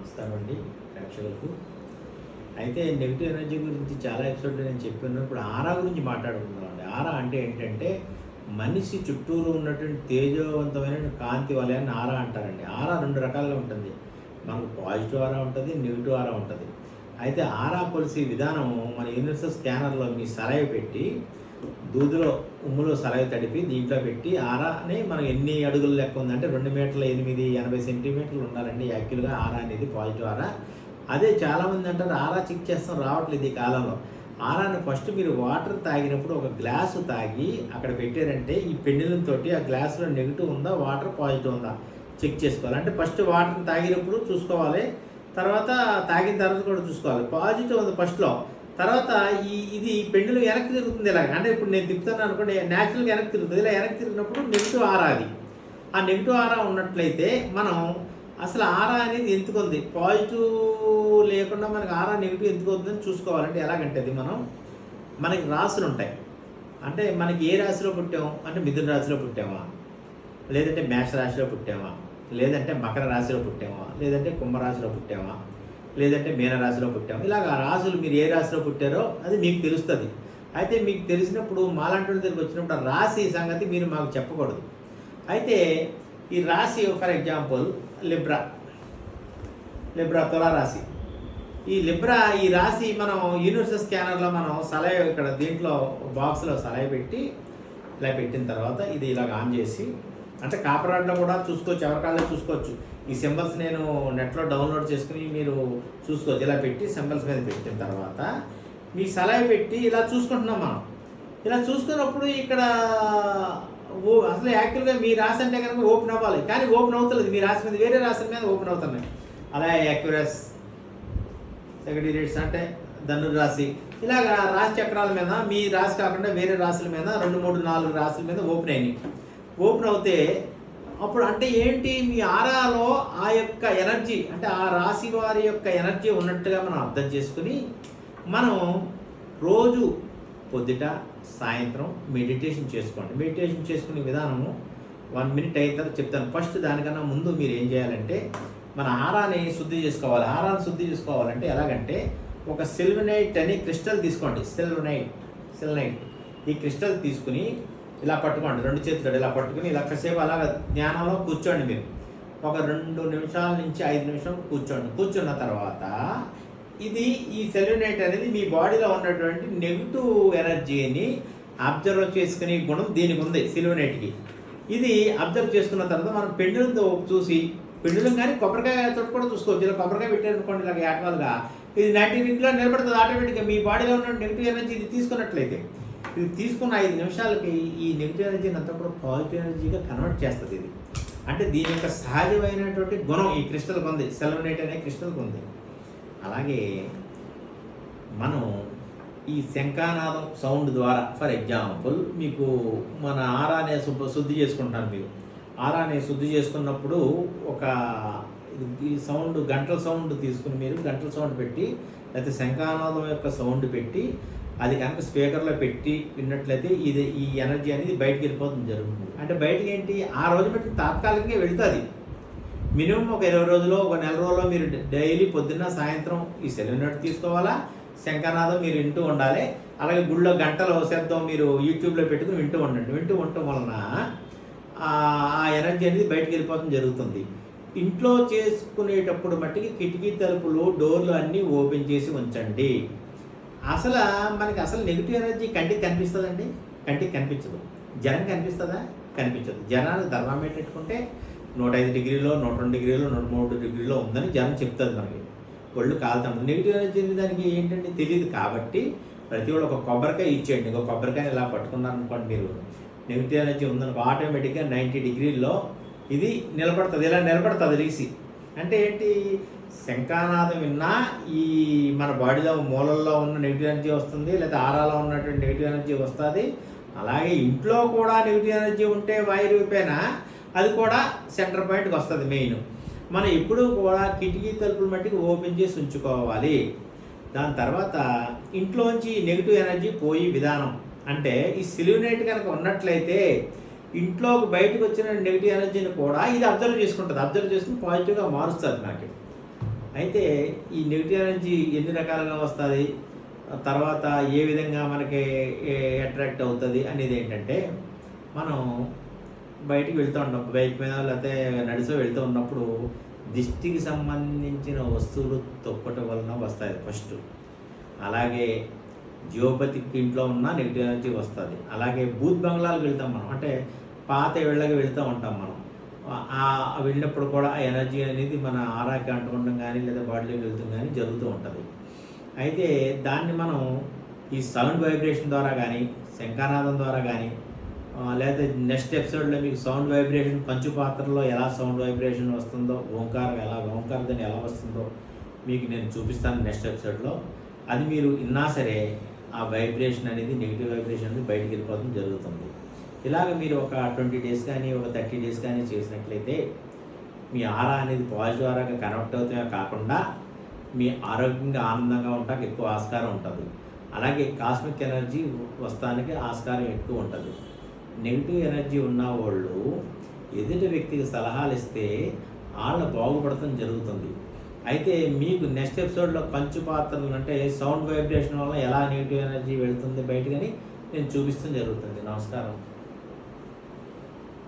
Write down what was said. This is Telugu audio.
నమస్కారం అండి ప్రేక్షకులకు. అయితే నెగిటివ్ ఎనర్జీ గురించి చాలా ఎపిసోడ్లో నేను చెప్పాను. ఇప్పుడు ఆరా గురించి మాట్లాడుకుందాం అండి. ఆరా అంటే ఏంటంటే మనిషి చుట్టూరు ఉన్నటువంటి తేజవంతమైన కాంతి వలయాన్ని ఆరా అంటారండి. ఆరా రెండు రకాలుగా ఉంటుంది. మనకు పాజిటివ్ ఆరా ఉంటుంది, నెగిటివ్ ఆరా ఉంటుంది. అయితే ఆరా కొలిసే విధానం మన యూనివర్సల్ స్కానర్లో మీ సలైవ్ పెట్టి దూదిలో ఉమ్ములో సలైవ్ తడిపి దీంట్లో పెట్టి ఆరాని మనం ఎన్ని అడుగులు లెక్క ఉందంటే 2 మీటర్ల 8 80 సెంటీమీటర్లు ఉండాలండి. యాక్చువల్గా ఆరా అనేది పాజిటివ్ ఆరా. అదే చాలామంది అంటారు ఆరా చెక్ చేస్తాం రావట్లేదు ఈ కాలంలో. ఆరాని ఫస్ట్ మీరు వాటర్ తాగినప్పుడు ఒక గ్లాసు తాగి అక్కడ పెట్టారంటే ఈ పెండులంతో ఆ గ్లాసులో నెగిటివ్ ఉందా వాటర్ పాజిటివ్ ఉందా చెక్ చేసుకోవాలి. అంటే ఫస్ట్ వాటర్ని తాగినప్పుడు చూసుకోవాలి, తర్వాత తాగిన తర్వాత కూడా చూసుకోవాలి. పాజిటివ్ ఉంది ఫస్ట్లో, తర్వాత ఇది పెండులు వెనక్కి తిరుగుతుంది ఇలాగ. అంటే ఇప్పుడు నేను తిప్పుతాను అనుకోండి, న్యాచురల్గా వెనక్కి తిరుగుతుంది. ఇలా వెనక్కి తిరిగినప్పుడు నెగిటివ్ ఆరా అది. ఆ నెగిటివ్ ఆరా ఉన్నట్లయితే మనం అసలు ఆరా అనేది ఎందుకు ఉంది, పాజిటివ్ లేకుండా మనకి ఆరా నెగిటివ్ ఎందుకు అవుతుందని చూసుకోవాలంటే ఎలాగంటే అది మనకి రాశులు ఉంటాయి. అంటే మనకి ఏ రాశిలో పుట్టాము అంటే మిథున రాశిలో పుట్టామా, లేదంటే మేష రాశిలో పుట్టామా, లేదంటే మకర రాశిలో పుట్టామా, లేదంటే కుంభరాశిలో పుట్టామా, లేదంటే మీనరాశిలో పుట్టాము. ఇలాగ ఆ రాశులు మీరు ఏ రాశిలో పుట్టారో అది మీకు తెలుస్తుంది. అయితే మీకు తెలిసినప్పుడు మాలాంటి వాళ్ళ దగ్గరికి వచ్చినప్పుడు ఆ రాశి సంగతి మీరు మాకు చెప్పకూడదు. అయితే ఈ రాశి ఫర్ ఎగ్జాంపుల్ లిబ్రా తులారాశి. ఈ రాశి మనం యూనివర్సల్ స్కానర్లో మనం సలహా ఇక్కడ దీంట్లో బాక్స్లో సలహా పెట్టి ఇలా పెట్టిన తర్వాత ఇది ఇలాగ ఆన్ చేసి, అంటే కాపర్ రాడ్లో కూడా చూసుకోవచ్చు, ఎవరికాళ్ళలో చూసుకోవచ్చు. ఈ సింబల్స్ నేను నెట్లో డౌన్లోడ్ చేసుకుని మీరు చూసుకోవచ్చు. ఇలా పెట్టి సింబల్స్ మీద పెట్టిన తర్వాత మీ సలహా పెట్టి ఇలా చూసుకుంటున్నాం మనం. ఇలా చూసుకున్నప్పుడు ఇక్కడ అసలు యాక్చువల్గా మీ రాశి అంటే కనుక ఓపెన్ అవ్వాలి, కానీ ఓపెన్ అవుతలేదు. మీ రాశి మీద వేరే రాశి మీద ఓపెన్ అవుతున్నాయి. అలాగే యాక్యురస్ సెక్రటరీస్ అంటే ధనుర్రాశి, ఇలాగ రాశి చక్రాల మీద మీ రాశి కాకుండా వేరే రాశుల మీద 2 3 4 రాశుల మీద ఓపెన్ అయినాయి. ఓపెన్ అవుతే అప్పుడు అంటే ఏంటి, మీ ఆరాలో ఆ యొక్క ఎనర్జీ అంటే ఆ రాశి వారి యొక్క ఎనర్జీ ఉన్నట్టుగా మనం అర్థం చేసుకుని మనం రోజు పొద్దుట సాయంత్రం మెడిటేషన్ చేసుకోండి. మెడిటేషన్ చేసుకునే విధానము 1 మినిట్ అయిన తర్వాత చెప్తాను. ఫస్ట్ దానికన్నా ముందు మీరు ఏం చేయాలంటే మన ఆరాని శుద్ధి చేసుకోవాలి. ఆరాన్ని శుద్ధి చేసుకోవాలంటే ఎలాగంటే ఒక సిల్వనైట్ అని క్రిస్టల్ తీసుకోండి. సిల్వనైట్ ఈ క్రిస్టల్ తీసుకుని ఇలా పట్టుకోండి, 2 చేతులు ఇలా పట్టుకుని ఇలా కాసేపు అలాగ ధ్యానంలో కూర్చోండి. మీరు ఒక 2 నిమిషాల నుంచి 5 నిమిషాలు కూర్చోండి. కూర్చున్న తర్వాత ఈ సెల్యునైట్ అనేది మీ బాడీలో ఉన్నటువంటి నెగిటివ్ ఎనర్జీని అబ్జర్వ్ చేసుకునే గుణం దీనికి ఉంది సిల్వనైట్కి. ఇది అబ్జర్వ్ చేసుకున్న తర్వాత మనం పెండులతో చూసి, పెండులం కానీ కొబ్బరికాయ తోటి కూడా చూసుకోవచ్చు. ఇలా కొబ్బరికాయ పెట్టారనుకోండి ఇలాగ యాక్చువల్గా ఇది 90 డిగ్రీలో నిలబడుతుంది ఆటోమేటిక్గా. మీ బాడీలో ఉన్న నెగిటివ్ ఎనర్జీ ఇది తీసుకున్నట్లయితే ఇది తీసుకున్న 5 నిమిషాలకి ఈ నెగిటివ్ ఎనర్జీని అంతా కూడా పాజిటివ్ ఎనర్జీగా కన్వర్ట్ చేస్తుంది. ఇది అంటే దీని యొక్క సహజమైనటువంటి గుణం ఈ క్రిస్టల్కి ఉంది, సెల్వనైట్ అనే క్రిస్టల్కి ఉంది. అలాగే మనం ఈ శంఖానాదం సౌండ్ ద్వారా ఫర్ ఎగ్జాంపుల్ మీకు మన ఆరానే శుద్ధి చేసుకుంటాను. మీరు ఆరానే శుద్ధి చేసుకున్నప్పుడు ఒక ఈ సౌండ్ గంటల సౌండ్ తీసుకుని మీరు గంటల సౌండ్ పెట్టి లేకపోతే శంఖానాదం యొక్క సౌండ్ పెట్టి అది కనుక స్పీకర్లో పెట్టి విన్నట్లయితే ఈ ఎనర్జీ అనేది బయటికి వెళ్ళిపోతుంది జరుగుతుంది. అంటే బయటికి ఏంటి ఆ రోజు బట్టి తాత్కాలికంగా వెళుతుంది. మినిమం ఒక 20 రోజులు ఒక నెల రోజుల్లో మీరు డైలీ పొద్దున్న సాయంత్రం ఈ సెల్యునైట్ తీసుకోవాలా, శంఖనాదం మీరు వింటూ ఉండాలి. అలాగే గుళ్ళో గంటల శబ్దం మీరు యూట్యూబ్లో పెట్టుకుని వింటూ ఉండండి. వింటూ ఉండటం వలన ఆ ఎనర్జీ అనేది బయటికి వెళ్ళిపోవడం జరుగుతుంది. ఇంట్లో చేసుకునేటప్పుడు మట్టికి కిటికీ తలుపులు డోర్లు అన్నీ ఓపెన్ చేసి ఉంచండి. మనకి నెగిటివ్ ఎనర్జీ కంటికి కనిపిస్తుందండి? కంటికి కనిపించదు. జనం కనిపిస్తుందా? కనిపించదు. జనానికి థర్మామీటర్ పెట్టుకుంటే 105 డిగ్రీలో 102 డిగ్రీలో 103 డిగ్రీలో ఉందని జనం చెప్తుంది. మనకి ఒళ్ళు కాలుతాం. నెగిటివ్ ఎనర్జీ దానికి ఏంటంటే తెలియదు. కాబట్టి ప్రతి ఒళ్ళు ఒక కొబ్బరికాయ ఇచ్చేయండి. ఒక కొబ్బరికాయ ఇలా పట్టుకున్నారనుకోండి, మీరు నెగిటివ్ ఎనర్జీ ఉందనుకో ఆటోమేటిక్గా 90 డిగ్రీల్లో ఇది నిలబడుతుంది. ఇలా నిలబడుతుంది రీసి. అంటే ఏంటి, శంఖానాదం విన్నా ఈ మన బాడీలో మూలల్లో ఉన్న నెగిటివ్ ఎనర్జీ వస్తుంది, లేదా ఆరాలో ఉన్నటువంటి నెగిటివ్ ఎనర్జీ వస్తుంది. అలాగే ఇంట్లో కూడా నెగిటివ్ ఎనర్జీ ఉంటే వాయు రూపేణ అది కూడా సెంటర్ పాయింట్కి వస్తుంది. మెయిన్ మనం ఎప్పుడూ కూడా కిటికీ తలుపులు మట్టికి ఓపెన్ చేసి ఉంచుకోవాలి. దాని తర్వాత ఇంట్లోంచి నెగిటివ్ ఎనర్జీ పోయి విధానం అంటే ఈ సెల్యునైట్ కనుక ఉన్నట్లయితే ఇంట్లోకి బయటకు వచ్చిన నెగిటివ్ ఎనర్జీని కూడా ఇది అబ్జర్వ్ చేసుకుంటుంది. అబ్జర్వ్ చేసుకుని పాజిటివ్గా మారుస్తుంది మనకి. అయితే ఈ నెగిటివ్ ఎనర్జీ ఎన్ని రకాలుగా వస్తుంది, తర్వాత ఏ విధంగా మనకి అట్రాక్ట్ అవుతుంది అనేది ఏంటంటే, మనం బయటికి వెళ్తూ ఉంటాం బైక్ మీద లేకపోతే నడిచో వెళ్తూ ఉన్నప్పుడు దిష్టికి సంబంధించిన వస్తువులు తొక్కటం వలన వస్తాయి ఫస్ట్. అలాగే జియోపతిక్ ఇంట్లో ఉన్న నెగిటివ్ ఎనర్జీ వస్తుంది. అలాగే బూత్ బంగ్లాలకు వెళ్తాం మనం, అంటే పాత ఇళ్ళకి వెళ్తూ ఉంటాం మనం. వెళ్ళినప్పుడు కూడా ఆ ఎనర్జీ అనేది మన ఆరాకి అంటుకోవడం కానీ లేదా బాడీలోకి వెళ్తుంది కానీ జరుగుతూ ఉంటుంది. అయితే దాన్ని మనం ఈ సౌండ్ వైబ్రేషన్ ద్వారా కానీ శంఖానాదం ద్వారా కానీ లేదా నెక్స్ట్ ఎపిసోడ్లో మీకు సౌండ్ వైబ్రేషన్ పంచుపాత్రలో ఎలా సౌండ్ వైబ్రేషన్ వస్తుందో, ఓంకారదని ఎలా వస్తుందో మీకు నేను చూపిస్తాను నెక్స్ట్ ఎపిసోడ్లో. అది మీరు విన్నా సరే ఆ వైబ్రేషన్ అనేది నెగిటివ్ వైబ్రేషన్ అనేది బయటికి వెళ్ళిపోవడం జరుగుతుంది. ఇలాగ మీరు ఒక 20 డేస్ కానీ ఒక 30 డేస్ కానీ చేసినట్లయితే మీ ఆరా అనేది పాజిటివ్ ఆరాగా కనెక్ట్ అవుతామే కాకుండా మీ ఆరోగ్యంగా ఆనందంగా ఉండడానికి ఎక్కువ ఆస్కారం ఉంటుంది. అలాగే కాస్మిక్ ఎనర్జీ వస్తానికి ఆస్కారం ఎక్కువ ఉంటుంది. నెగిటివ్ ఎనర్జీ ఉన్న వాళ్ళు ఎదుటి వ్యక్తికి సలహాలు ఇస్తే వాళ్ళ బాగుపడటం జరుగుతుంది. అయితే మీకు నెక్స్ట్ ఎపిసోడ్లో పంచు పాత్రలు అంటే సౌండ్ వైబ్రేషన్ వల్ల ఎలా నెగిటివ్ ఎనర్జీ వెళ్తుంది బయటకని నేను చూపిస్తూ జరుగుతుంది. నమస్కారం.